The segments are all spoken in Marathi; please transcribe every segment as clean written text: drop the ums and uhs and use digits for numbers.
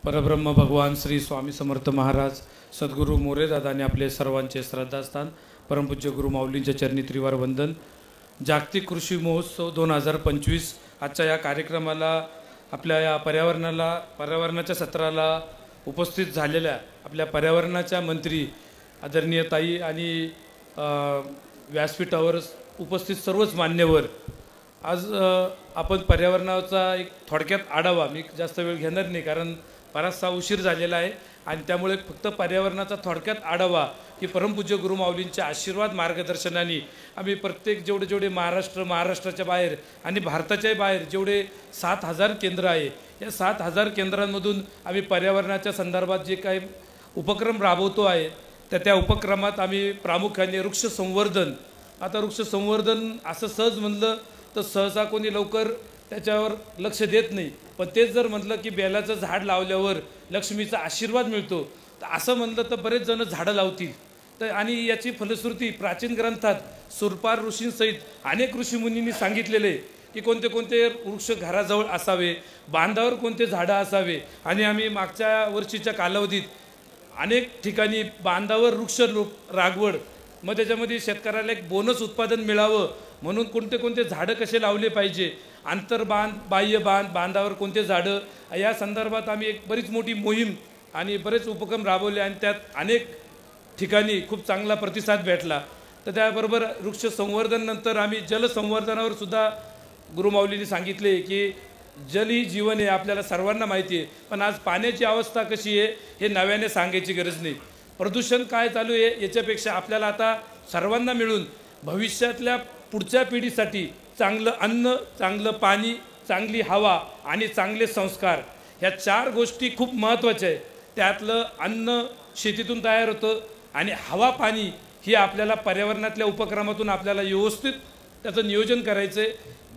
परब्रह्म भगवान श्री स्वामी समर्थ महाराज सद्गुरू मोरेदादा आणि आपले सर्वांचे श्रद्धास्थान परमपूज्य गुरु माऊलींच्या चरणी त्रिवार वंदन। जागतिक कृषी महोत्सव 2025 आजच्या या कार्यक्रमाला आपल्या या पर्यावरणाच्या सत्राला उपस्थित झालेल्या आपल्या पर्यावरणाच्या मंत्री आदरणीय ताई आणि व्यासपीठावर उपस्थित सर्वच मान्यवर, आज आपण पर्यावरणाचा एक थोडक्यात आढावा, मी जास्त वेळ घेणार नाही कारण बराचसा उशीर झालेला आहे आणि त्यामुळे फक्त पर्यावरणाचा थोडक्यात आढावा की परमपूज्य गुरु माऊलींच्या आशीर्वाद मार्गदर्शनाने आम्ही प्रत्येक जेवढे महाराष्ट्राच्या बाहेर आणि भारताच्या बाहेर जेवढे 7000 केंद्र आहे, या 7000 केंद्रांमधून आम्ही पर्यावरणाच्या संदर्भात जे काही उपक्रम राबवतो आहे त्या उपक्रमात आम्ही प्रामुख्याने वृक्ष संवर्धन, आता वृक्ष संवर्धन असं सहज म्हणलं तर सहसा कोणी लवकर त्याच्यावर लक्ष देत नाही, पण तेच जर म्हटलं की बेलाचं झाड लावल्यावर लक्ष्मीचा आशीर्वाद मिळतो तर असं म्हणलं तर बरेच जण झाडं लावतील। तर आणि याची फलश्रुती प्राचीन ग्रंथात सुरपार ऋषींसहित अनेक ऋषीमुनींनी सांगितलेले की कोणते कोणते वृक्ष घराजवळ असावे, बांधावर कोणते झाडं असावे। आणि आम्ही मागच्या वर्षीच्या कालावधीत अनेक ठिकाणी बांधावर वृक्ष लागवड, मग त्याच्यामध्ये शेतकऱ्याला एक बोनस उत्पादन मिळावं म्हणून कोणते कोणते झाडं कसे लावले पाहिजे, आंतरबांध बाह्य बांधावर कोणते झाडं, या संदर्भात आम्ही एक बरीच मोठी मोहीम आणि बरेच उपक्रम राबवले आणि त्यात अनेक ठिकाणी खूप चांगला प्रतिसाद भेटला। तर त्याबरोबर वृक्ष संवर्धन नंतर आम्ही जलसंवर्धनावर सुद्धा गुरुमाऊलींनी सांगितले की जल ही जीवन आहे, आपल्याला सर्वांना माहिती आहे, पण आज पाण्याची अवस्था कशी आहे हे नव्याने सांगायची गरज नाही। प्रदूषण काय चालू आहे याच्यापेक्षा आपल्याला आता सर्वांना मिळून भविष्यातल्या पुढच्या पिढीसाठी चांगलं अन्न, चांगलं पाणी, चांगली हवा आणि चांगले संस्कार, ह्या 4 गोष्टी खूप महत्त्वाच्या आहेत। त्यातलं अन्न शेतीतून तयार होतं आणि हवा पाणी ही आपल्याला पर्यावरणातल्या उपक्रमातून आपल्याला व्यवस्थित त्याचं नियोजन करायचं आहे।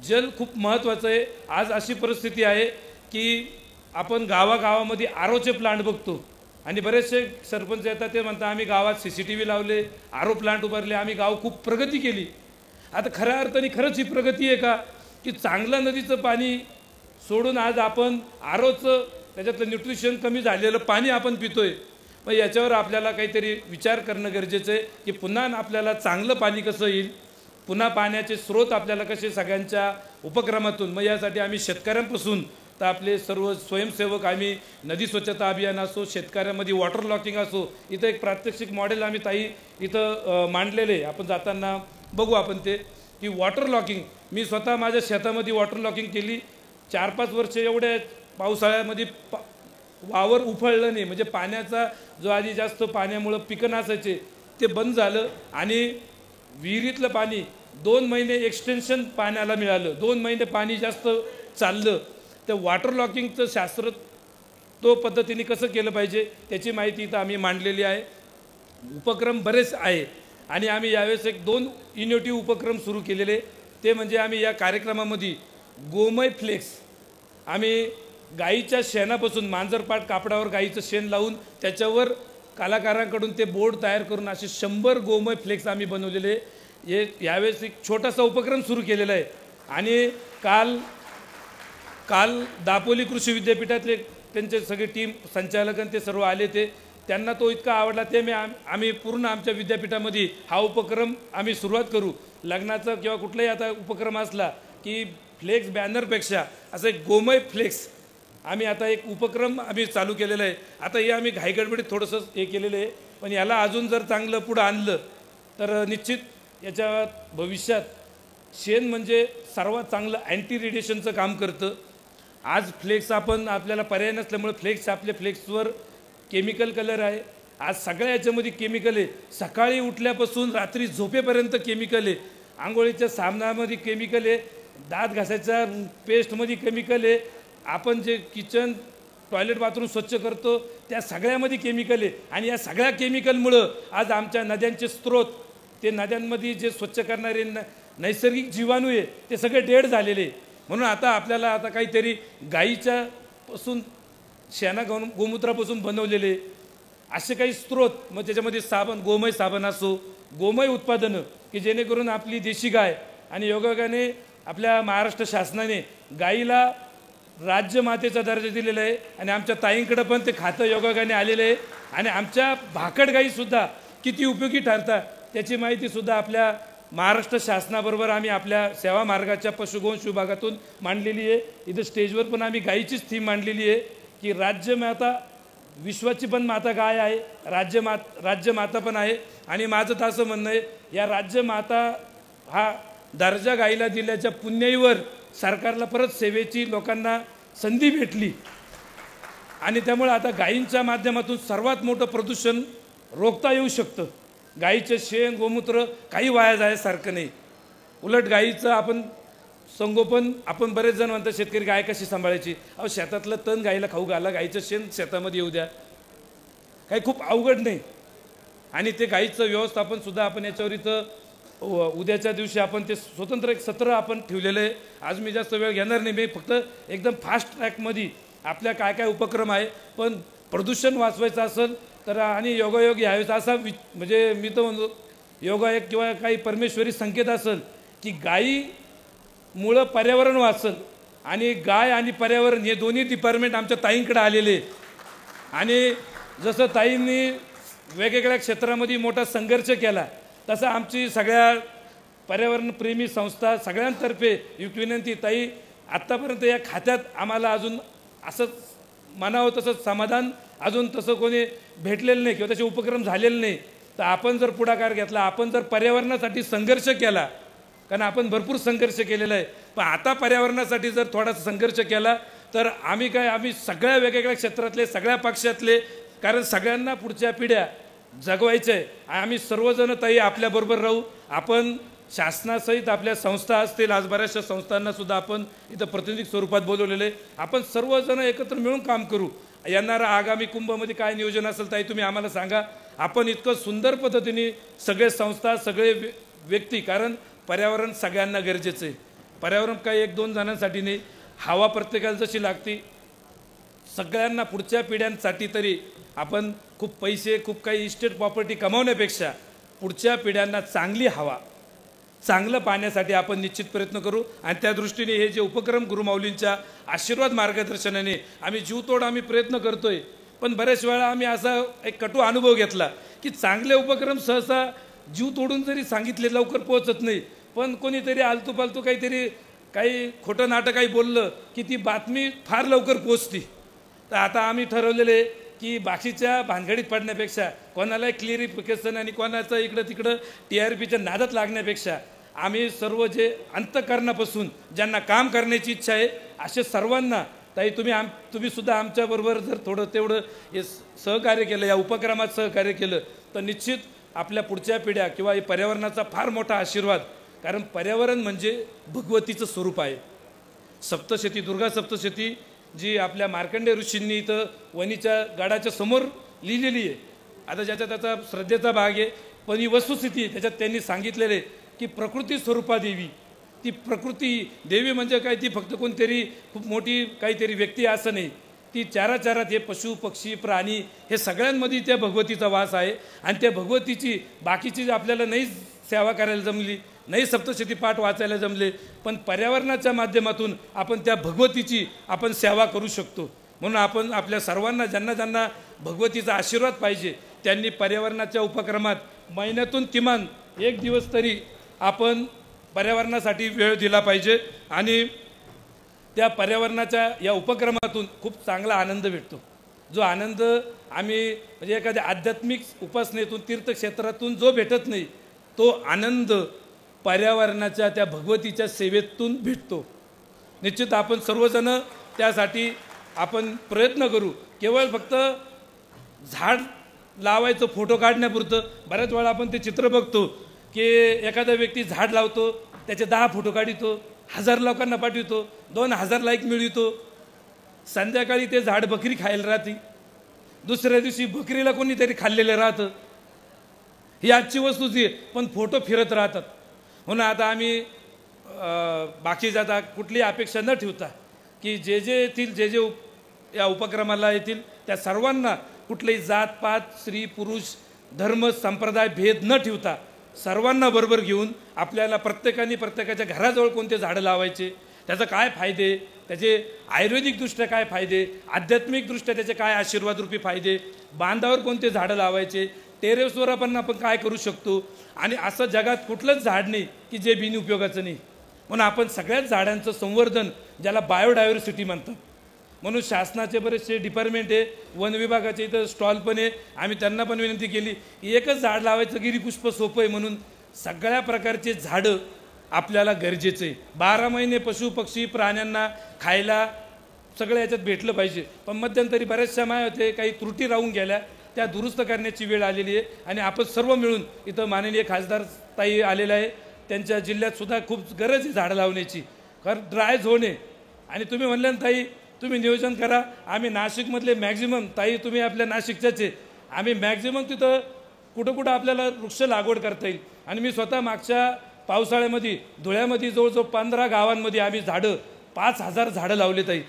जल खूप महत्त्वाचं आहे। आज अशी परिस्थिती आहे की आपण गावागावामध्ये आरोचे प्लांट बघतो आणि बरेचसे सरपंच येतात ते म्हणतात आम्ही गावात CCTV लावले, आरो प्लांट उभारले, आम्ही गाव खूप प्रगती केली। आता खऱ्या अर्थाने खरंच ही प्रगती आहे का की चांगलं नदीचं पाणी सोडून आज आपण आरोचं त्याच्यातलं न्यूट्रिशन कमी झालेलं पाणी आपण पितोय। मग याच्यावर आपल्याला काहीतरी विचार करणं गरजेचं आहे की पुन्हा आपल्याला चांगलं पाणी कसं येईल, पुन्हा पाण्याचे स्रोत आपल्याला कसे सगळ्यांच्या उपक्रमातून, मग यासाठी आम्ही शेतकऱ्यांपासून तर आपले सर्व स्वयंसेवक, आम्ही नदी स्वच्छता अभियान असो, शेतकऱ्यांमध्ये वॉटर लॉकिंग असो, इथं एक प्रात्यक्षिक मॉडेल आम्ही ताई इथं मांडलेले, आपण जाताना बघू आपण ते की वॉटर लॉकिंग, मी स्वतः माझ्या शेतामध्ये वॉटर लॉकिंग केली। 4-5 वर्ष एवढे पावसाळ्यामध्ये वावर उफळलं नाही, म्हणजे पाण्याचा जो आधी जास्त पाण्यामुळं पिकं नसायचे ते बंद झालं आणि विहिरीतलं पाणी 2 महिने एक्सटेन्शन पाण्याला मिळालं, 2 महिने पाणी जास्त चाललं। तर वॉटर लॉकिंगचं शास्त्र तो पद्धतीने कसं केलं पाहिजे त्याची माहिती इथं आम्ही मांडलेली आहे। उपक्रम बरेच आहे आणि आम्ही यावेळेस एक 2 इनोव्हेटिव्ह उपक्रम सुरू केलेले, ते म्हणजे आम्ही या कार्यक्रमामध्ये गोमय फ्लेक्स, आम्ही गाईच्या शेणापासून मांजरपाट कापडावर गाईचं शेण लावून त्याच्यावर कलाकारांकडून ते बोर्ड तयार करून असे 100 गोमय फ्लेक्स आम्ही बनवलेले। हे यावेळेस एक छोटासा उपक्रम सुरू केलेला आहे आणि काल दापोली कृषी विद्यापीठातले त्यांचे सगळे टीम संचालक ते सर्व आले, ते त्यांना तो इतका आवडला ते आम्ही पूर्ण आमच्या विद्यापीठामध्ये हा उपक्रम आम्ही सुरुवात करू। लग्नाचा किंवा कुठलाही आता उपक्रम असला की फ्लेक्स बॅनरपेक्षा असं एक गोमय फ्लेक्स आम्ही आता एक उपक्रम आम्ही चालू केलेला आहे। आता हे आम्ही घाईगडबडीत थोडंसं हे केलेलं आहे, पण याला अजून जर चांगलं पुढं आणलं तर निश्चित याच्या भविष्यात शेण म्हणजे सर्वात चांगलं अँटी रेडिएशनचं काम करतं। आज फ्लेक्स आपल्याला पर्याय नसल्यामुळे आपल्या फ्लेक्सवर केमिकल कलर आहे, आज सगळ्या याच्यामध्ये केमिकल आहे, सकाळी उठल्यापासून रात्री झोपेपर्यंत केमिकल आहे, आंघोळीच्या साबणामध्ये केमिकल आहे, दात घासायच्या पेस्टमध्ये केमिकल आहे, आपण जे किचन टॉयलेट बाथरूम स्वच्छ करतो त्या सगळ्यामध्ये केमिकल आहे। आणि या सगळ्या केमिकलमुळं आज आमच्या नद्यांचे स्रोत, ते नद्यांमध्ये जे स्वच्छ करणारे नैसर्गिक जीवाणू आहे ते सगळे डेड झालेले। म्हणून आता आपल्याला आता काहीतरी गाईच्या पासून शेणा गोमूत्रापासून बनवलेले असे काही स्रोत, मग त्याच्यामध्ये साबण, गोमय साबण असो, गोमय उत्पादनं की जेणेकरून आपली देशी गाय, आणि योगायोगाने आपल्या महाराष्ट्र शासनाने गाईला राज्यमातेचा दर्जा दिलेला आहे आणि आमच्या ताईंकडे पण ते खातं योगायोगाने आलेलं आहे आणि आमच्या भाकड गाईसुद्धा किती उपयोगी ठरतात त्याची माहितीसुद्धा आपल्या महाराष्ट्र शासनाबरोबर आम्ही आपल्या सेवा मार्गाच्या पशुगोवंश विभागातून मांडलेली आहे। इथं स्टेजवर पण आम्ही गाईचीच थीम मांडलेली आहे की राज्यमाता विश्वाची पण माता गाय आहे, राज्यमाता पण आहे आणि माझं तर असं म्हणणं आहे या राज्यमाता हा दर्जा गाईला दिल्याच्या पुण्याईवर सरकारला परत सेवेची लोकांना संधी भेटली आणि त्यामुळे आता गायींच्या माध्यमातून सर्वात मोठं प्रदूषण रोखता येऊ शकतं। गाईचे शेण गोमूत्र काही वाया जायसारखं नाही, उलट गाईचं आपण संगोपन आपण बरेच जण म्हणतात शेतकरी गाय कशी सांभाळायची, अहो शेतातलं तण गाईला खाऊ घाला, गाईचं शेण शेतामध्ये येऊ द्या, काही खूप अवघड नाही आणि ते गाईचं व्यवस्थापन सुद्धा आपण याच्यावर इथं उद्याच्या दिवशी आपण ते स्वतंत्र एक सत्र आपण ठेवलेलं आहे। आज मी जास्त वेळ घेणार नाही, मी फक्त एकदम फास्ट ट्रॅकमध्ये आपल्या काय काय उपक्रम आहे पण प्रदूषण वाचवायचं असेल तर आणि योगायोग यावेचा असा म्हणजे मी तर म्हणतो योगायोग किंवा काही परमेश्वरी संकेत असेल की गाईमुळं पर्यावरण वाचेल आणि गाय आणि पर्यावरण हे दोन्ही डिपार्टमेंट आमच्या ताईंकडे आलेले आणि जसं ताईंनी वेगवेगळ्या क्षेत्रामध्ये मोठा संघर्ष केला तसं आमची सगळ्या पर्यावरणप्रेमी संस्था सगळ्यांतर्फे विनंती ताई आत्तापर्यंत या खात्यात आम्हाला अजून असंच म्हणावं तसं समाधान अजून तसं कोणी भेटलेलं नाही किंवा तसे उपक्रम झालेले नाही तर आपण जर पुढाकार घेतला आपण जर पर्यावरणासाठी संघर्ष केला कारण आपण भरपूर संघर्ष केलेला आहे पण आता पर्यावरणासाठी जर थोडासा संघर्ष केला तर आम्ही सगळ्या वेगवेगळ्या क्षेत्रातले सगळ्या पक्षातले कारण सगळ्यांना पुढच्या पिढ्या जगवायचं आहे आम्ही सर्वजण ताई आपल्याबरोबर राहू। आपण शासनासहित आपल्या संस्था असतील आज बऱ्याचशा संस्थांना सुद्धा आपण इथं प्रतिनिधी स्वरूपात बोलवलेले आपण सर्वजण एकत्र मिळून काम करू। येणारा आगामी कुंभमध्ये काय नियोजन असेल ताई तुम्ही आम्हाला सांगा। आपण इतकं सुंदर पद्धतीने सगळे संस्था सगळे व्यक्ती कारण पर्यावरण सगळ्यांना गरजेचं आहे, पर्यावरण काही एक दोन जणांसाठी नाही, हवा प्रत्येकाला जशी लागते सगळ्यांना पुढच्या पिढ्यांसाठी तरी आपण खूप पैसे खूप काही इस्टेट प्रॉपर्टी कमावण्यापेक्षा पुढच्या पिढ्यांना चांगली हवा चांगलं पाण्यासाठी आपण निश्चित प्रयत्न करू आणि त्या दृष्टीने हे जे उपक्रम गुरुमाऊलींच्या आशीर्वाद मार्गदर्शनाने आम्ही जीवतोड आम्ही प्रयत्न करतोय पण बऱ्याच वेळा आम्ही असा एक कटू अनुभव घेतला की चांगले उपक्रम सहसा जीव तोडून जरी सांगितले लवकर पोहोचत नाही पण कोणीतरी आलतू पालतू काहीतरी काही खोटं नाटक काही बोललं की ती बातमी फार लवकर पोहोचती। तर आता आम्ही ठरवलेले की बाकीच्या भानगडीत पडण्यापेक्षा कोणाला क्लिअरिफिकेशन आणि कोणाचं इकडं तिकडं TRPच्या नादात लागण्यापेक्षा आम्ही सर्व जे अंतःकरणापासून ज्यांना काम करण्याची इच्छा आहे असे सर्वांना ताई तुम्ही सुद्धा आमच्याबरोबर जर थोडं तेवढं हे सहकार्य केलं या उपक्रमात सहकार्य केलं तर निश्चित आपल्या पुढच्या पिढ्या किंवा हे पर्यावरणाचा फार मोठा आशीर्वाद कारण पर्यावरण म्हणजे भगवतीचं स्वरूप आहे। सप्तशती दुर्गा सप्तशती जी आपल्या मार्कंडेय ऋषींनी इथं वणीच्या गडाच्या समोर लिहिलेली आहे आता ज्याचा त्याचा श्रद्धेचा भाग आहे पण ही वस्तुस्थिती आहे त्याच्यात त्यांनी सांगितलेले की प्रकृती स्वरूपा देवी ती प्रकृती देवी म्हणजे काय ती फक्त कोणतरी खूप मोठी काहीतरी व्यक्ती असं नाही ती चाराचारात हे पशु पक्षी प्राणी हे सगळ्यांमध्ये त्या भगवतीचा वास आहे आणि त्या भगवतीची बाकीची आपल्याला नाही सेवा करायला जमली नाही सप्तशती पाठ वाचायला जमले पण पर्यावरणाच्या माध्यमातूून आपण त्या भगवतीची आपण सेवा करू शकतो म्हणून आपण आपल्या सर्वांना ज्यांना ज्यांना भगवतीचा आशीर्वाद पाहिजे त्यांनी पर्यावरणाच्या उपक्रमात महिन्यातून किमान एक दिवस तरी आपण पर्यावरणासाठी वेळ दिला पाहिजे आणि त्या पर्यावरणाच्या या उपक्रमातून खूप चांगला आनंद भेटतो जो आनंद आम्ही म्हणजे एखाद्या आध्यात्मिक उपासनेतून तीर्थक्षेत्रातून जो भेटत नाही तो आनंद पर्यावरणाच्या त्या भगवतीच्या सेवेतून भेटतो। निश्चित आपण सर्वजण त्यासाठी आपण प्रयत्न करू केवळ फक्त झाड लावायचं फोटो काढण्यापुरतं बऱ्याच वेळा आपण ते चित्र बघतो की एखादा व्यक्ती झाड लावतो त्याचे 10 फोटो काढतो 1000 लोकांना पाठवतो 2000 लाईक मिळवतो संध्याकाळी ते झाड बकरी खायला राहते दुसऱ्या दिवशी बकरीला कोणीतरी खाल्लेलं राहतं ही आजची वस्तूच आहे पण फोटो फिरत राहतात म्हणून आता आम्ही बाकी जाता कुठली अपेक्षा न ठेवता की जे जे येतील जे जे या उपक्रमाला येतील त्या सर्वांना कुठलीही जात पात स्त्री पुरुष धर्म संप्रदाय भेद न ठेवता सर्वांना बरोबर घेऊन आपल्याला प्रत्येकाने प्रत्येकाच्या घराजवळ कोणते झाडं लावायचे त्याचा काय फायदे, त्याचे आयुर्वेदिकदृष्ट्या काय फायदे, आध्यात्मिकदृष्ट्या त्याचे काय आशीर्वादरूपी फायदे, बांधावर कोणते झाडं लावायचे, टेरेसवर आपण काय करू शकतो, आणि असं जगात कुठलंच झाड नाही की जे बिनउपयोगाचं नाही. म्हणून आपण सगळ्याच झाडांचं संवर्धन, ज्याला बायोडायव्हर्सिटी म्हणतात, म्हणून शासनाचे बरेचसे डिपार्टमेंट आहे, वन विभागाचे इथं स्टॉल पण आहे, आम्ही त्यांना पण विनंती केली एकच झाड लावायचं गिरीपुष्प सोपं आहे, म्हणून सगळ्या प्रकारचे झाडं आपल्याला गरजेचं आहे. 12 महिने पशु पक्षी प्राण्यांना खायला सगळं याच्यात भेटलं पाहिजे. पण मध्यंतरी बऱ्याचशा माया होते, काही त्रुटी राहून गेल्या, त्या दुरुस्त करण्याची वेळ आलेली आहे. आणि आपण सर्व मिळून इथं माननीय खासदार ताई आलेला आहे, त्यांच्या जिल्ह्यात सुद्धा खूप गरज आहे झाडं लावण्याची, कारण ड्राय झोन आहे. आणि तुम्ही म्हणलं ना ताई, तुम्ही नियोजन करा, आम्ही नाशिकमधले मॅक्झिमम, ताई तुम्ही आपल्या नाशिकच्याच आहे, आम्ही मॅक्झिमम तिथं कुठं कुठं आपल्याला वृक्ष लागवड करता येईल. आणि मी स्वतः मागच्या पावसाळ्यामध्ये धुळ्यामध्ये जवळजवळ 15 गावांमध्ये आम्ही झाडं 5000 झाडं लावले ताई,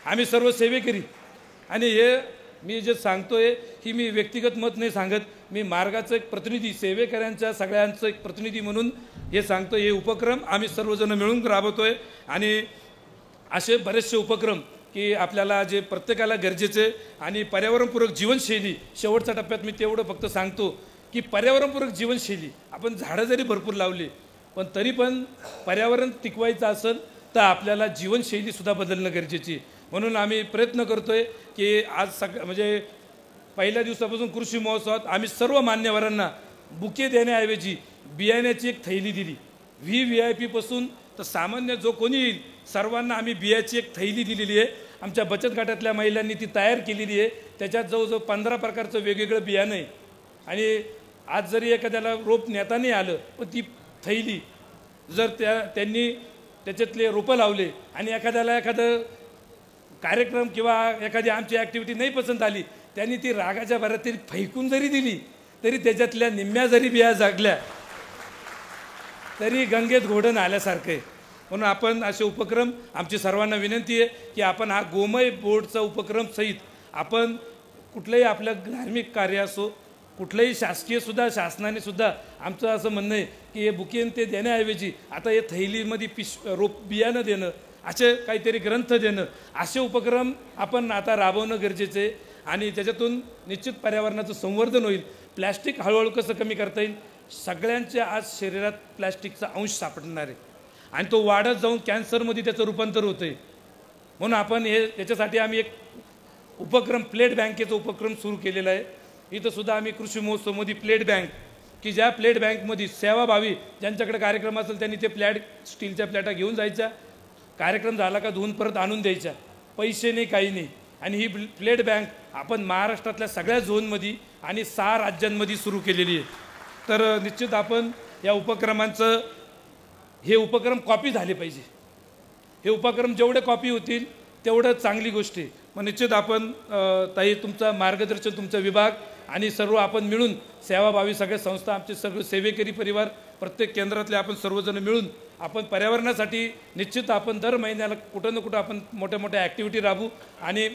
आम्ही सर्व सेवेकरी. आणि हे मी जे सांगतोय ही मी व्यक्तिगत मत नाही सांगत, मी मार्गाचं एक प्रतिनिधी, सेवेकऱ्यांच्या सगळ्यांचं एक प्रतिनिधी म्हणून हे सांगतो. हे उपक्रम आम्ही सर्वजण मिळून राबवतोय. आणि असे बरेचसे उपक्रम की आपल्याला जे प्रत्येकाला गरजेचे. आणि पर्यावरणपूरक जीवनशैली, शेवटच्या टप्प्यात मी तेवढं फक्त सांगतो की पर्यावरणपूरक जीवनशैली, आपण झाडं जरी भरपूर लावली पण तरी पण पर्यावरण टिकवायचं असेल तर आपल्याला जीवनशैलीसुद्धा बदलणं गरजेची. म्हणून आम्ही प्रयत्न करतोय की आज म्हणजे पहिल्या दिवसापासून कृषी महोत्सवात आम्ही सर्व मान्यवरांना बुके देण्याऐवजी बियाण्याची एक थैली दिली. VIP पासून तर सामान्य जो कोणी येईल सर्वांना आम्ही बियाची एक थैली दिलेली आहे. आमच्या बचत गटातल्या महिलांनी ती तयार केलेली आहे. त्याच्यात जवळजवळ 15 प्रकारचं वेगवेगळं बियाणं आहे. आणि आज जरी एखाद्याला रोप नेता नाही आलं पण ती थैली जर त्यांनी त्याच्यातले रोपं लावले आणि एखाद्याला एखादं कार्यक्रम किंवा एखादी आमची ॲक्टिव्हिटी नाही पसंत आली, त्यांनी ती रागाच्या भरात तरी फेकून जरी दिली तरी त्याच्यातल्या निम्म्या जरी बिया जागल्या तरी गंगेत घोडण आल्यासारखं आहे. म्हणून आपण असे उपक्रम, आमची सर्वांना विनंती आहे की आपण हा गोमय बोर्डचा उपक्रम सहित आपण कुठलंही आपलं धार्मिक कार्य असो, कुठलंही शासनाने सुद्धा आमचं असं म्हणणं आहे की हे बुकेन ते देण्याऐवजी आता हे थैलीमध्ये रोप बियाणं देणं, असे काहीतरी ग्रंथ देणं, असे उपक्रम आपण आता राबवणं गरजेचं आहे. आणि त्याच्यातून निश्चित पर्यावरणाचं संवर्धन होईल. प्लॅस्टिक हळूहळू कसं कमी करता येईल, सगळ्यांच्या आज शरीरात प्लॅस्टिकचा अंश सापडणार आहे आणि तो वाढत जाऊन कॅन्सरमध्ये त्याचं रूपांतर होतं आहे. म्हणून आपण त्याच्यासाठी आम्ही एक उपक्रम, प्लेट बँकेचा उपक्रम सुरू केलेला आहे. इथं सुद्धा आम्ही कृषी महोत्सवमध्ये प्लेट बँक, की ज्या प्लेट बँकमध्ये सेवाभावी ज्यांच्याकडे कार्यक्रम असेल त्यांनी ते स्टीलच्या प्लेटा घेऊन जायच्या, कार्यक्रम झाला का धुवून परत आणून द्यायच्या, पैसे नाही काही नाही. आणि ही प्लेट बँक आपण महाराष्ट्रातल्या सगळ्या झोनमध्ये आणि 6 राज्यांमध्ये सुरू केलेली आहे. तर निश्चित आपण या उपक्रमांचं, हे उपक्रम कॉपी झाले पाहिजे. हे उपक्रम जेवढे कॉपी होतील तेवढं चांगली गोष्ट आहे. मग निश्चित आपण ताई तुमचं मार्गदर्शन, तुमचा विभाग आणि सर्व आपण मिळून सेवाभावी सगळ्या संस्था, आमचे सगळे सेवेकरी परिवार, प्रत्येक केंद्रातले आपण सर्वजण मिळून आपण पर्यावरणासाठी निश्चित आपण दर महिन्याला कुठं ना कुठं आपण मोठ्या मोठ्या ॲक्टिव्हिटी राबवू आणि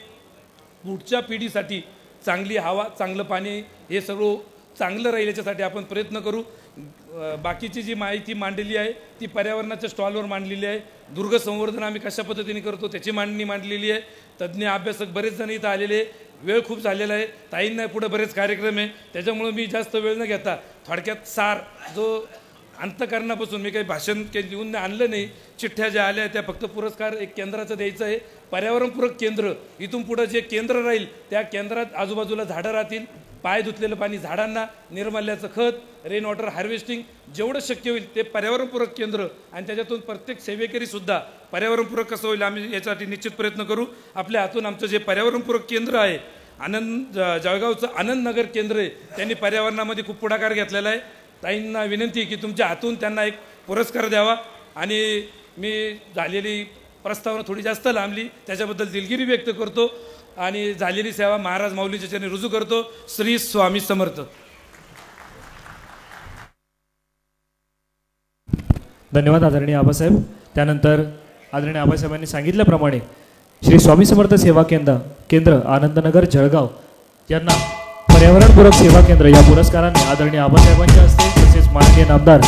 पुढच्या पिढीसाठी चांगली हवा, चांगलं पाणी हे सर्व चांगलं राहील याच्यासाठी आपण प्रयत्न करू. बाकीची जी माहिती मांडलेली आहे ती पर्यावरणाच्या स्टॉलवर मांडलेली आहे. दुर्ग संवर्धन आम्ही कशा पद्धतीने करतो त्याची मांडणी मांडलेली आहे. तज्ज्ञ अभ्यासक बरेच जण इथं आलेले. वेळ खूप झालेला आहे, ताईंना पुढे बरेच कार्यक्रम आहे, त्याच्यामुळे मी जास्त वेळ न घेता थोडक्यात सार जो अंतकरणापासून, मी काही भाषण लिहून आणलं नाही, चिठ्ठ्या ज्या आल्या त्या फक्त पुरस्कार एक केंद्राचं द्यायचं आहे. पर्यावरणपूरक केंद्र, इथून पुढं जे केंद्र राहील त्या केंद्रात आजूबाजूला झाडं राहतील, पाय धुतलेलं पाणी झाडांना, निर्मल्याचं खत, रेन वॉटर हार्वेस्टिंग, जेवढं शक्य होईल ते पर्यावरणपूरक केंद्र. आणि त्याच्यातून प्रत्येक सेवेकरीसुद्धा पर्यावरणपूरक कसं होईल आम्ही याच्यासाठी निश्चित प्रयत्न करू. आपल्या हातून आमचं जे पर्यावरणपूरक केंद्र आहे, जळगावचं आनंदनगर केंद्र आहे, त्यांनी पर्यावरणामध्ये खूप पुढाकार घेतलेला आहे. ताईंना विनंती की तुमच्या हातून त्यांना एक पुरस्कार द्यावा. आणि मी झालेली प्रस्तावना थोडी जास्त लांबली, त्याच्याबद्दल दिलगिरी व्यक्त करतो आणि झालेली सेवा महाराज माऊलीच्या चरणी रुजू करतो. श्री स्वामी समर्थ. धन्यवाद आदरणीय आबासाहेब. त्यानंतर आदरणीय आबासाहेबांनी सांगितल्याप्रमाणे श्री स्वामी समर्थ सेवा केंद्र आनंदनगर जळगाव यांना पर्यावरणपूरक सेवा केंद्र या पुरस्काराने आदरणीय आबासाहेबांच्या हस्ते, तसेच माननीय नामदार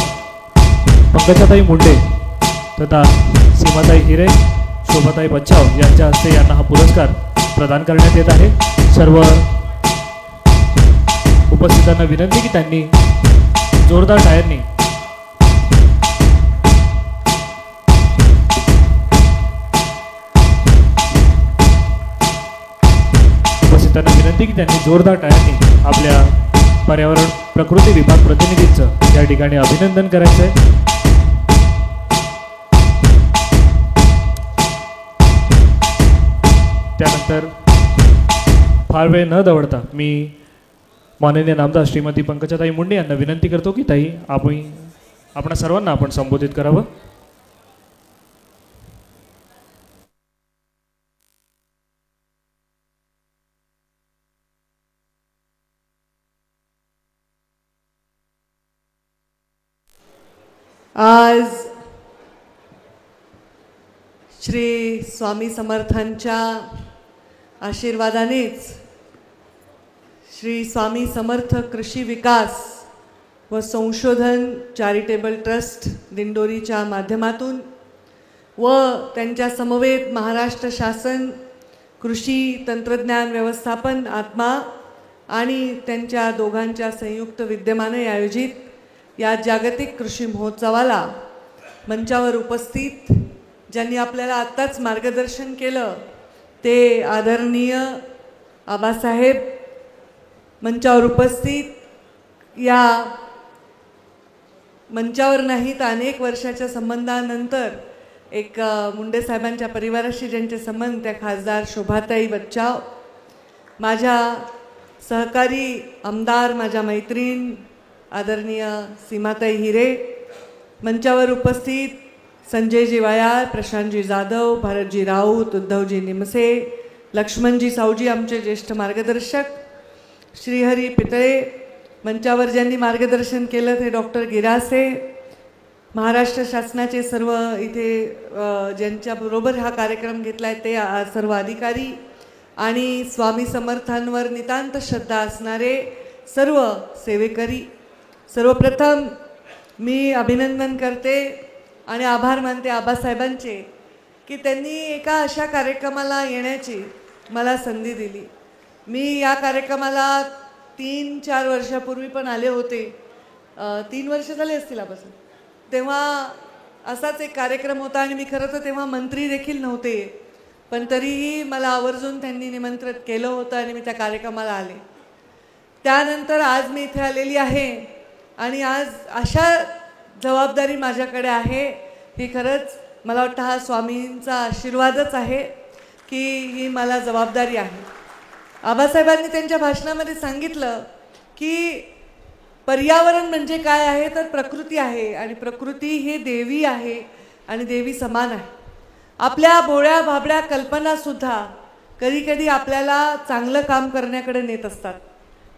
पंकजाताई मुंडे तथा सीमाताई हिरे, शोभाताई बच्चाव यांच्या हस्ते यांना हा पुरस्कार प्रदान करण्यात येत आहे। सर्व उपस्थितांना विनंती की त्यांनी जोरदार टाळ्यांनी आपल्या पर्यावरण प्रकृती विभाग प्रतिनिधींचं या ठिकाणी अभिनंदन करायचं आहे। त्यानंतर फार वेळ न दवडता मी माननीय नामदार श्रीमती पंकजाताई मुंडे यांना विनंती करतो की ताई आपण सर्वांना आपण संबोधित करावं। आज श्री स्वामी समर्थांच्या आशीर्वादानेच श्री स्वामी समर्थ कृषी विकास व संशोधन चॅरिटेबल ट्रस्ट दिंडोरीच्या माध्यमातून व त्यांच्या समवेत महाराष्ट्र शासन कृषी तंत्रज्ञान व्यवस्थापन आत्मा आणि त्यांच्या दोघांच्या संयुक्त विद्यमाने आयोजित या जागतिक कृषी महोत्सवाला मंचावर उपस्थित ज्यांनी आपल्याला आत्ताच मार्गदर्शन केलं ते आदरणीय आबासाहेब, मंचावर उपस्थित या मंचावर नाही तर अनेक वर्षाच्या संबंधानंतर एक मुंडे साहेबांच्या परिवाराशी ज्यांचे संबंध त्या खासदार शोभाताई बच्चाव, माझ्या सहकारी आमदार, माझ्या मैत्रीण आदरणीय सीमाताई हिरे, मंचावर उपस्थित संजयजी वायाळ, प्रशांतजी जाधव, भारतजी राऊत, उद्धवजी निमसे, लक्ष्मणजी सावजी आमचे ज्येष्ठ मार्गदर्शक, श्रीहरी पितळे, मंचावर ज्यांनी मार्गदर्शन केलं ते डॉक्टर गिरासे, महाराष्ट्र शासनाचे सर्व इथे ज्यांच्याबरोबर हा कार्यक्रम घेतला आहे ते सर्व अधिकारी आणि स्वामी समर्थांवर नितांत श्रद्धा असणारे सर्व सेवेकरी, सर्वप्रथम मी अभिनंदन करते आणि आभार मानते आबासाहेबांचे की त्यांनी एका अशा कार्यक्रमाला येण्याची मला संधी दिली। मी या कार्यक्रमाला 3-4 वर्षापूर्वी पण आले होते, 3 वर्ष झाले असतील आबासाहेब, तेव्हा असाच एक कार्यक्रम होता आणि मी खरं तर तेव्हा मंत्री देखील नव्हते, पण तरीही मला आवर्जून त्यांनी निमंत्रित केलं होतं आणि मी त्या कार्यक्रमाला आले। त्यानंतर आज मी इथे आलेली आहे आणि आज अशा जबाबदारी माझ्याकडे आहे, ही खरंच मला वाटतं हा स्वामींचा आशीर्वादच आहे की ही मला जबाबदारी आहे। आबासाहेबांनी त्यांच्या भाषणामध्ये सांगितलं की पर्यावरण म्हणजे काय आहे तर प्रकृती आहे आणि प्रकृती ही देवी आहे आणि देवी समान आहे। आपल्या भोळ्या भाबड्या कल्पनासुद्धा कधीकधी आपल्याला चांगलं काम करण्याकडे नेत असतात।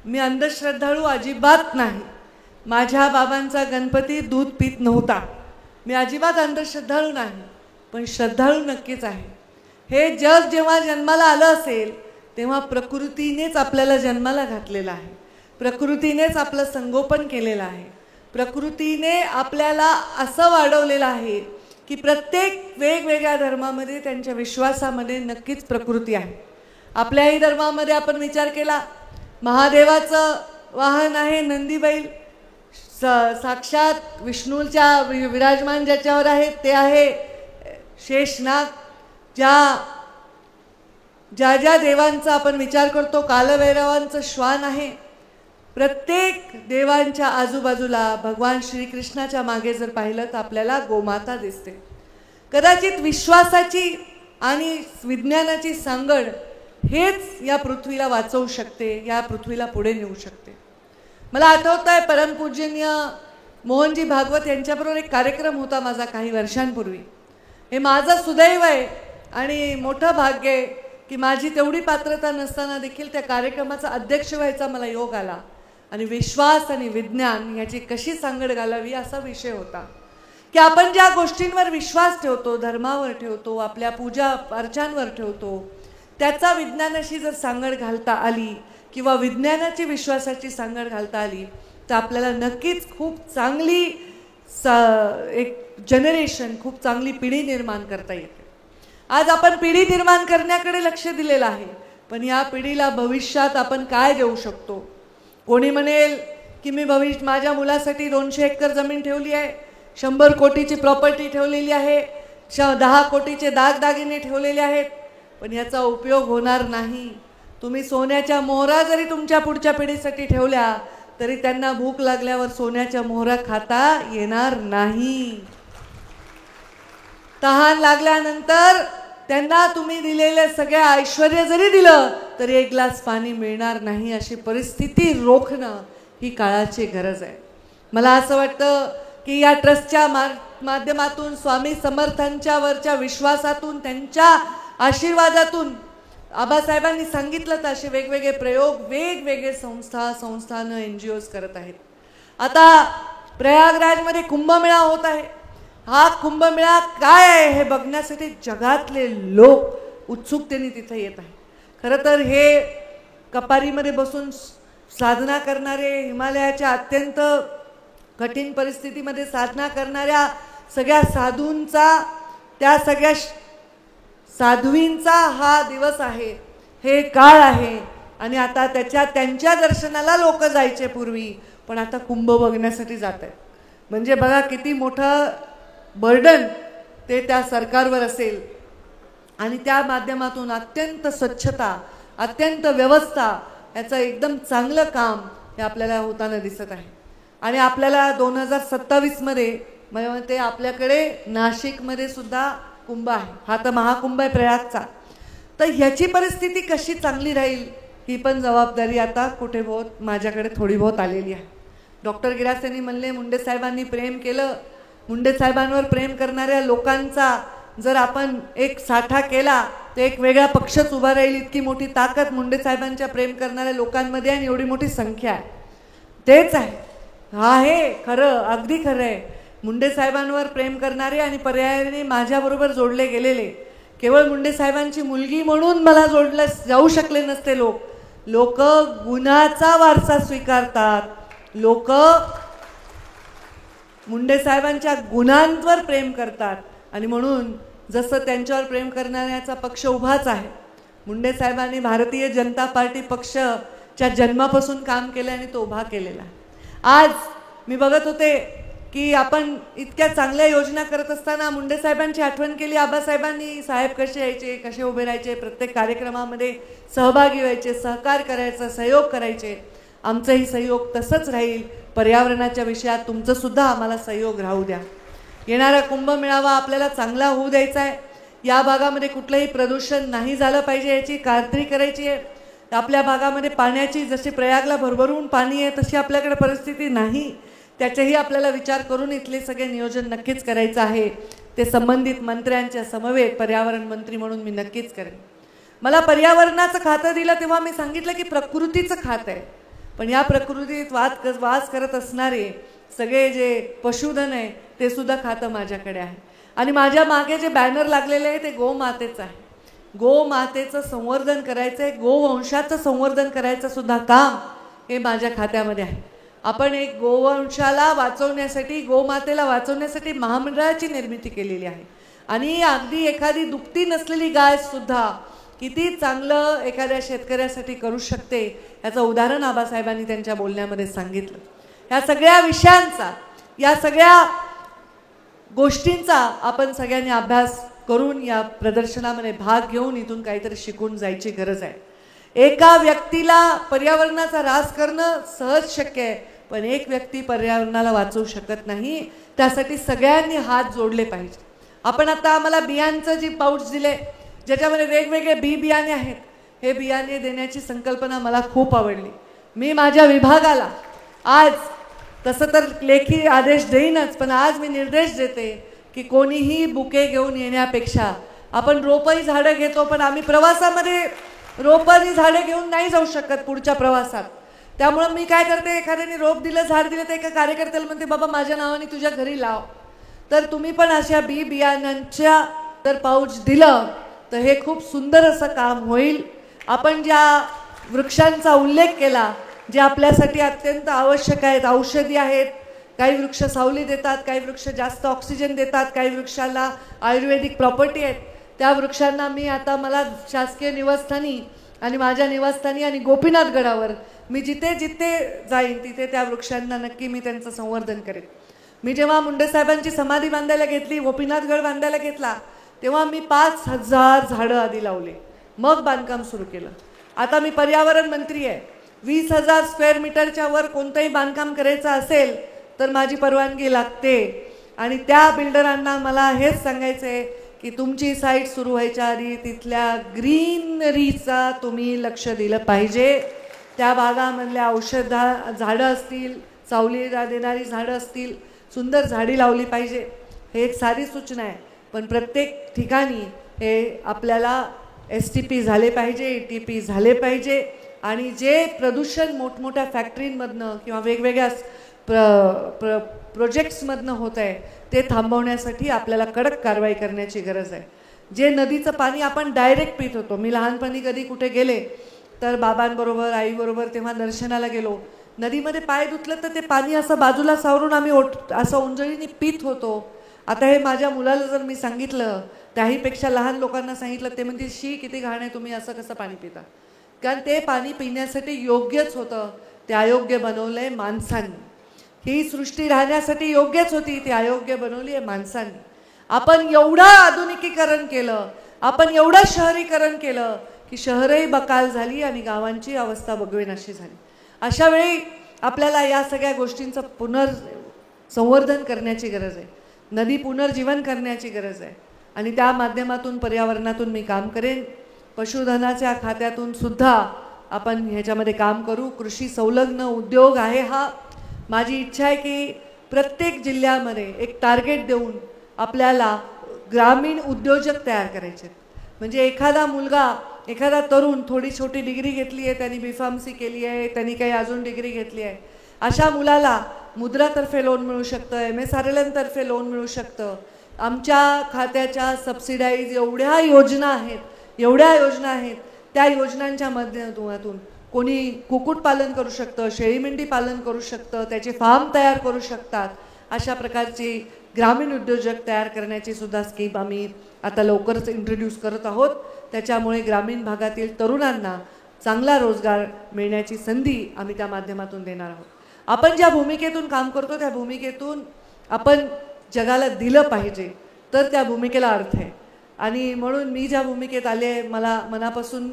मी अंधश्रद्धाळू अजिबात नाही, माझ्या बाबांचा गणपती दूध पीत नव्हता, मी अजिबात अंधश्रद्धाळू नाही, पण श्रद्धाळू नक्कीच आहे। हे जग जेव्हा जन्माला आलं असेल तेव्हा प्रकृतीनेच आपल्याला जन्माला घातलेलं आहे, प्रकृतीनेच आपलं संगोपन केलेलं आहे, प्रकृतीने आपल्याला असं वाढवलेलं आहे की प्रत्येक वेगवेगळ्या धर्मामध्ये त्यांच्या विश्वासामध्ये नक्कीच प्रकृती आहे। आपल्याही धर्मामध्ये आपण विचार केला, महादेवाचं वाहन आहे नंदी बैल, साक्षात विष्णूच्या विराजमान ज्याच्यावर आहे ते आहे शेषनाग। ज्या ज्या देवांचा आपण विचार करतो, कालभैरवांचं श्वान आहे। प्रत्येक देवांच्या आजूबाजूला भगवान श्रीकृष्णाच्या मागे जर पाहिलं तर आपल्याला गोमाता दिसते। कदाचित विश्वासाची आणि विज्ञानाची सांगड हेच या पृथ्वीला वाचवू शकते, या पृथ्वीला पुढे नेऊ शकते। मला आठवत आहे परमपूजनीय मोहनजी भागवत यांच्याबरोबर एक कार्यक्रम होता माझा काही वर्षांपूर्वी। हे माझं सुदैव आहे आणि मोठं भाग्य आहे की माझी तेवढी पात्रता नसताना देखील त्या कार्यक्रमाचा अध्यक्ष व्हायचा मला योग आला आणि विश्वास आणि विज्ञान याची कशी सांगड घालावी असा विषय होता की आपण ज्या गोष्टींवर विश्वास ठेवतो, धर्मावर ठेवतो, आपल्या पूजा अर्चांवर ठेवतो, त्याचा विज्ञानाशी जर सांगड घालता आली किंवा विज्ञानाची विश्वासाची सांगड घालता आली तर आपल्याला नक्कीच खूप चांगली एक जनरेशन, खूप चांगली पिढी निर्माण करता येते. आज आपण पिढी निर्माण करण्याकडे लक्ष दिलेलं आहे, पण या पिढीला भविष्यात आपण काय देऊ शकतो? कोणी म्हणेल की मी माझ्या मुलासाठी 200 एकर जमीन ठेवली आहे, 100 कोटीची प्रॉपर्टी ठेवलेली आहे, 10 कोटीचे दागदागिने ठेवलेले आहेत, पण याचा उपयोग होणार नाही. तुम्ही सोन्याच्या मोहरा जरी तुमच्या पुढच्या पिढीसाठी ठेवल्या तरी त्यांना भूक लागल्यावर सोन्याच्या मोहरा खाता येणार नाही. तहान लागल्यानंतर त्यांना तुम्ही दिलेले सगळे ऐश्वर्य जरी दिलं तरी एक ग्लास पाणी मिळणार नाही. अशी परिस्थिती रोखणं ही काळाची गरज आहे. मला असं वाटतं की या ट्रस्टच्या माध्यमातून स्वामी समर्थांच्या वरच्या विश्वासातून, त्यांच्या आशीर्वादातून आबासाहेबांनी सांगितलं तर असे वेगवेगळे प्रयोग वेगवेगळे संस्थानं NGOs करत आहेत. आता प्रयागराजमध्ये कुंभमेळा होत आहे. हा कुंभमेळा काय आहे हे बघण्यासाठी जगातले लोक उत्सुकतेने तिथे येत आहेत. खरं तर हे कपारीमध्ये बसून साधना करणारे, हिमालयाच्या अत्यंत कठीण परिस्थितीमध्ये साधना करणाऱ्या सगळ्या साधूंचा, त्या सगळ्या साध्वींचा हा दिवस आहे, हे काळ आहे. आणि आता त्यांच्या दर्शनाला लोक जायचे पूर्वी, पण आता कुंभ बघण्यासाठी जात आहेत. म्हणजे बघा किती मोठं बर्डन ते त्या सरकारवर असेल. आणि त्या माध्यमातून अत्यंत स्वच्छता, अत्यंत व्यवस्था, याचं एकदम चांगलं काम हे आपल्याला होताना दिसत आहे. आणि आपल्याला 2027मध्ये मला म्हणते आपल्याकडे नाशिकमध्ये सुद्धा कुंभ आहे. हा तर महाकुंभ आहे प्रयागचा. तर ह्याची परिस्थिती कशी चांगली राहील ही पण जबाबदारी आता कुठे बहुत माझ्याकडे थोडी बहुत आलेली आहे. डॉक्टर गिरासेंनी म्हणले मुंडे साहेबांनी प्रेम केलं, मुंडे साहेबांवर प्रेम करणाऱ्या लोकांचा जर आपण एक साठा केला तर एक वेगळा पक्षच उभा राहील. इतकी मोठी ताकद मुंडे साहेबांच्या प्रेम करणाऱ्या लोकांमध्ये आणि एवढी मोठी संख्या आहे. तेच आहे खरं, अगदी खरं आहे. मुंडे साहेबांवर प्रेम करणारे आणि पर्यायाने माझ्याबरोबर जोडले गेलेले, केवळ मुंडे साहेबांची मुलगी म्हणून मला जोडलं जाऊ शकले नसते. लोक गुन्ह्याचा वारसा स्वीकारतात. लोक मुंडे साहेबांच्या गुणांवर प्रेम करतात. आणि म्हणून जसं त्यांच्यावर प्रेम करणाऱ्याचा पक्ष उभाच आहे. मुंडे साहेबांनी भारतीय जनता पार्टी पक्षच्या जन्मापासून काम केलं आणि तो उभा केलेला आहे. आज मी बघत होते की आपण इतक्या चांगल्या योजना करत असताना मुंडे साहेबांची आठवण केली. आबासाहेबांनी साहेब कसे यायचे, कसे उभे राहायचे, प्रत्येक कार्यक्रमामध्ये सहभागी व्हायचे, सहकार करायचा, सहयोग करायचे. आमचंही सहयोग तसंच राहील. पर्यावरणाच्या विषयात तुमचं सुद्धा आम्हाला सहयोग राहू द्या. येणारा कुंभमेळावा आपल्याला चांगला होऊ द्यायचा आहे. या भागामध्ये कुठलंही प्रदूषण नाही झालं पाहिजे याची खात्री करायची आहे. आपल्या भागामध्ये पाण्याची जशी प्रयागला भरभरून पाणी आहे तशी आपल्याकडे परिस्थिती नाही. त्याचाही आपल्याला विचार करून इथले सगळे नियोजन नक्कीच करायचं आहे. ते संबंधित मंत्र्यांच्या समवेत पर्यावरण मंत्री म्हणून मी नक्कीच करेन. मला पर्यावरणाचं खातं दिलं तेव्हा मी सांगितलं की प्रकृतीचं खातं आहे, पण या प्रकृतीत वास करत असणारे सगळे जे पशुधन आहे ते सुद्धा खातं माझ्याकडे आहे. आणि माझ्या मागे जे बॅनर लागलेले आहे ते गोमातेचं आहे. गोमातेचं संवर्धन करायचं आहे, गोवंशाचं संवर्धन करायचं सुद्धा काम हे माझ्या खात्यामध्ये आहे. आपण एक गोवंशाला वाचवण्यासाठी, गोमातेला वाचवण्यासाठी महामंडळाची निर्मिती केलेली आहे. आणि अगदी एखादी दुभती नसलेली गाय सुद्धा किती चांगलं एखाद्या शेतकऱ्यासाठी करू शकते याचं उदाहरण आबासाहेबांनी त्यांच्या बोलण्यामध्ये सांगितलं. या सगळ्या विषयांचा, या सगळ्या गोष्टींचा आपण सगळ्यांनी अभ्यास करून या प्रदर्शनामध्ये भाग घेऊन इथून काहीतरी शिकून जायची गरज आहे. एका व्यक्तीला पर्यावरणाचा ऱ्हास करणं सहज शक्य आहे, पण एक व्यक्ती पर्यावरणाला वाचवू शकत नाही. त्यासाठी सगळ्यांनी हात जोडले पाहिजे. आपण आता आम्हाला बियांचं जी पाऊच दिले ज्याच्यामध्ये वेगवेगळे बियाणे आहेत, हे बियाणे देण्याची संकल्पना मला खूप आवडली. मी माझ्या विभागाला आज तसं तर लेखी आदेश देईनच, पण आज मी निर्देश देते की कोणीही बुके घेऊन येण्यापेक्षा आपण रोपही झाडं घेतो, पण आम्ही प्रवासामध्ये रोपांनी झाडं घेऊन नाही जाऊ शकत पुढच्या प्रवासात. त्यामुळं मी काय करते, एखाद्याने रोप दिलं, झाड दिलं तर एका कार्यकर्त्याला म्हणते बाबा माझ्या नावाने तुझ्या घरी लाव. तर तुम्ही पण अशा बियाण्यांच्या तर पाऊच दिलं तर हे खूप सुंदर असं काम होईल. आपण ज्या वृक्षांचा उल्लेख केला, जे आपल्यासाठी अत्यंत आवश्यक आहेत, औषधी आहेत, काही वृक्ष सावली देतात, काही वृक्ष जास्त ऑक्सिजन देतात, काही वृक्षाला आयुर्वेदिक प्रॉपर्टी आहेत. त्या वृक्षांना मी आता मला शासकीय निवासस्थानी आणि माझ्या निवासस्थानी आणि गोपीनाथ गडावर मी जिथे जिथे जाईन तिथे त्या वृक्षांना नक्की मी त्यांचं संवर्धन करेन. मी जेव्हा मुंडे साहेबांची समाधी बांधायला घेतली, गोपीनाथ गड बांधायला घेतला, तेव्हा मी 5,000 झाडं आधी लावले, मग बांधकाम सुरू केलं. आता मी पर्यावरण मंत्री आहे. 20,000 स्क्वेअर मीटरच्या वर कोणतंही बांधकाम करायचं असेल तर माझी परवानगी लागते. आणि त्या बिल्डरांना मला हेच सांगायचं आहे की तुमची साईट सुरू व्हायच्या आधी तिथल्या ग्रीनरीचा तुम्ही लक्ष दिलं पाहिजे. त्या भागामधल्या झाडं असतील, सावली देणारी झाडं असतील, सुंदर झाडी लावली पाहिजे. हे एक साधी सूचना आहे, पण प्रत्येक ठिकाणी हे आपल्याला STP झाले पाहिजे, ETP झाले पाहिजे. आणि जे प्रदूषण मोठमोठ्या फॅक्टरींमधनं किंवा वेगवेगळ्या प्रोजेक्ट्समधनं होत आहे ते थांबवण्यासाठी आपल्याला कडक कारवाई करण्याची गरज आहे. जे नदीचं पाणी आपण डायरेक्ट पित होतो, मी लहानपणी कधी कुठे गेले तर बाबांबरोबर आईबरोबर तेव्हा दर्शनाला गेलो, नदीमध्ये पाय धुतलं तर ते पाणी असं बाजूला सावरून आम्ही असं उंजळीने पित होतो. आता हे माझ्या मुलाला जर मी सांगितलं, त्याहीपेक्षा लहान लोकांना सांगितलं, ते म्हणतील शी किती घाण आहे, तुम्ही असं कसं पाणी पिता. कारण ते पाणी पिण्यासाठी योग्यच होतं, ते अयोग्य बनवलंय माणसांनी. ही सृष्टी राहण्यासाठी योग्यच होती, ती अयोग्य बनवली आहे माणसांनी. आपण एवढं आधुनिकीकरण केलं, आपण एवढं शहरीकरण केलं की शहरही बकाल झाली आणि गावांची अवस्था बघवेन अशी झाली. अशा वेळी आपल्याला या सगळ्या गोष्टींचं पुनर्संवर्धन करण्याची गरज आहे, नदी पुनर्जीवन करण्याची गरज आहे. आणि त्या माध्यमातून पर्यावरणातून मी काम करेन. पशुधनाच्या खात्यातून सुद्धा आपण ह्याच्यामध्ये काम करू. कृषी संलग्न उद्योग आहे हा. माझी इच्छा आहे की प्रत्येक जिल्ह्यामध्ये एक टार्गेट देऊन आपल्याला ग्रामीण उद्योजक तयार करायचे. म्हणजे एखादा मुलगा, एखादा तरुण थोडी छोटी डिग्री घेतली आहे, त्यांनी B.Pharmacy केली आहे, त्यांनी काही अजून डिग्री घेतली आहे, अशा मुलाला मुद्रातर्फे लोन मिळू शकतं, MSRLM तर्फे लोन मिळू शकतं. आमच्या खात्याच्या सबसिडाईज एवढ्या योजना आहेत, त्या योजनांच्या माध्यमातून कोणी कुक्कुटपालन करू शकतं, शेळी मेंढी पालन करू शकतं, त्याचे फार्म तयार करू शकतात. अशा प्रकारची ग्रामीण उद्योजक तयार करण्याची सुद्धा स्कीम आम्ही आता लवकरच इंट्रोड्यूस करत आहोत. त्याच्यामुळे ग्रामीण भागातील तरुणांना चांगला रोजगार मिळण्याची संधी आम्ही त्या माध्यमातून देणार आहोत. आपण ज्या भूमिकेतून काम करतो त्या भूमिकेतून आपण जगाला दिलं पाहिजे, तर त्या भूमिकेला अर्थ आहे. आणि म्हणून मी ज्या भूमिकेत आले, मला मनापासून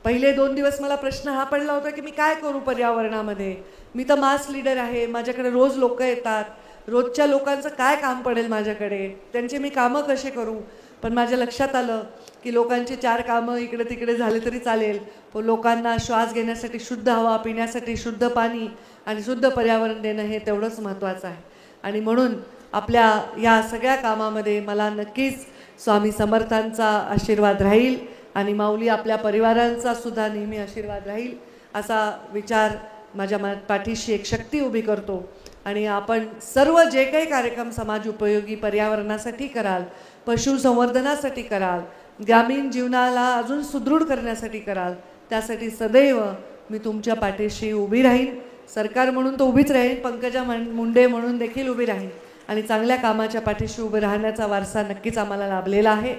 पहिले 2 दिवस मला प्रश्न हा पडला होता की मी काय करू पर्यावरणामध्ये. मी तर मास लीडर आहे, माझ्याकडे रोज लोक येतात, रोजच्या लोकांचं काय काम पडेल माझ्याकडे, त्यांचे मी कामं कसे करू. पण माझ्या लक्षात आलं की लोकांचे 4 कामं इकडे तिकडे झाले तरी चालेल, पण लोकांना श्वास घेण्यासाठी शुद्ध हवा, पिण्यासाठी शुद्ध पाणी आणि शुद्ध पर्यावरण देणं हे तेवढंच महत्त्वाचं आहे. आणि म्हणून आपल्या या सगळ्या कामामध्ये मला नक्कीच स्वामी समर्थांचा आशीर्वाद राहील आणि माऊली आपल्या परिवारांचा सुद्धा नेहमी आशीर्वाद राहील असा विचार माझ्या पाठीशी एक शक्ती उभी करतो. आणि आपण सर्व जे काही कार्यक्रम समाज उपयोगी पर्यावरणासाठी कराल, पशुसंवर्धनासाठी कराल, ग्रामीण जीवनाला अजून सुदृढ करण्यासाठी कराल, त्यासाठी सदैव मी तुमच्या पाठीशी उभी राहीन. सरकार म्हणून तर उभीच राहीन, पंकजा मुंडे म्हणून देखील उभी राहीन. आणि चांगल्या कामाच्या पाठीशी उभे राहण्याचा वारसा नक्कीच आम्हाला लाभलेला आहे.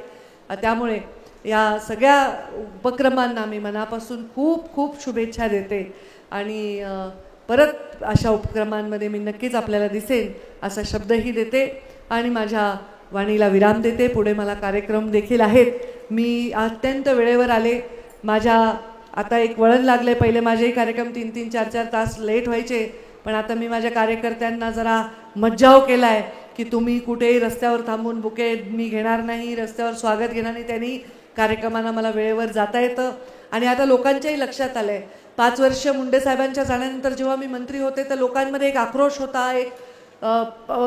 त्यामुळे या सगळ्या उपक्रमांना मी मनापासून खूप खूप शुभेच्छा देते. आणि परत अशा उपक्रमांमध्ये मी नक्कीच आपल्याला दिसेन असा शब्दही देते आणि माझ्या वाणीला विराम देते. पुढे मला कार्यक्रम देखील आहेत. मी अत्यंत वेळेवर आले. माझ्या आता एक वळण लागले. पहिले माझेही कार्यक्रम 3-3, 4-4 तास लेट व्हायचे, पण आता मी माझ्या कार्यकर्त्यांना जरा मज्जाव केला आहे की तुम्ही कुठेही रस्त्यावर थांबून बुके मी घेणार नाही, रस्त्यावर स्वागत घेणार नाही. त्यांनी कार्यक्रमांना मला वेळेवर जाता येतं. आणि आता लोकांच्याही लक्षात आलं आहे, 5 वर्ष मुंडे साहेबांच्या जाण्यानंतर जेव्हा मी मंत्री होते तर लोकांमध्ये एक आक्रोश होता, एक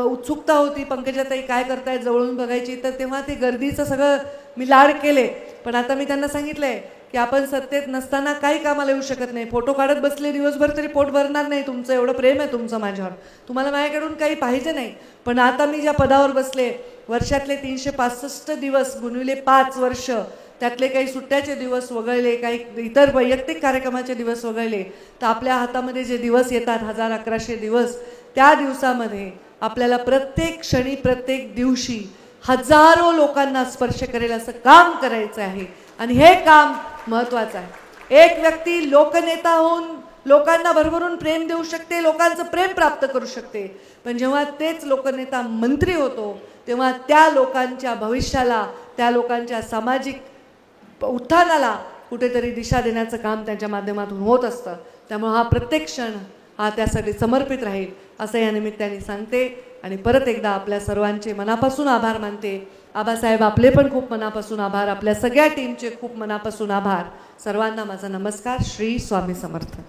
उत्सुकता होती, पंकजाताई काय करताय जवळून बघायची. तर तेव्हा ते गर्दीचं सगळं मी लाड केले. पण आता मी त्यांना सांगितलं आहे की आपण सत्तेत नसताना काही कामाला येऊ शकत नाही. फोटो काढत बसले दिवसभर तरी पोट भरणार नाही तुमचं, एवढं प्रेम आहे तुमचं माझ्यावर, तुम्हाला माझ्याकडून काही पाहिजे नाही. पण आता मी ज्या पदावर बसले, वर्षातले 365 दिवस गुणविले 5 वर्ष, त्यातले काही सुट्ट्याचे दिवस वगळले, काही इतर वैयक्तिक कार्यक्रमाचे दिवस वगळले, तर आपल्या हातामध्ये जे दिवस येतात 1100 दिवस, त्या दिवसामध्ये आपल्याला प्रत्येक क्षणी प्रत्येक दिवशी हजारो लोकांना स्पर्श करेल असं काम करायचं आहे. आणि हे काम महत्त्वाचं आहे. एक व्यक्ती लोकनेता होऊन लोकांना भरभरून प्रेम देऊ शकते, लोकांचं प्रेम प्राप्त करू शकते, पण जेव्हा तेच लोकनेता मंत्री होतो तेव्हा त्या लोकांच्या भविष्याला, त्या लोकांच्या सामाजिक उत्थानाला कुठेतरी दिशा देण्याचं काम त्यांच्या माध्यमातून होत असतं. त्यामुळे हा प्रत्येक क्षण हा त्यासाठी समर्पित राहील असं या निमित्ताने सांगते. आणि परत एकदा आपल्या सर्वांचे मनापासून आभार मानते. आबासाहेब, आपले पण खूप मनापासून आभार, आपल्या सगळ्या टीमचे खूप मनापासून आभार. सर्वांना माझा नमस्कार. श्री स्वामी समर्थ.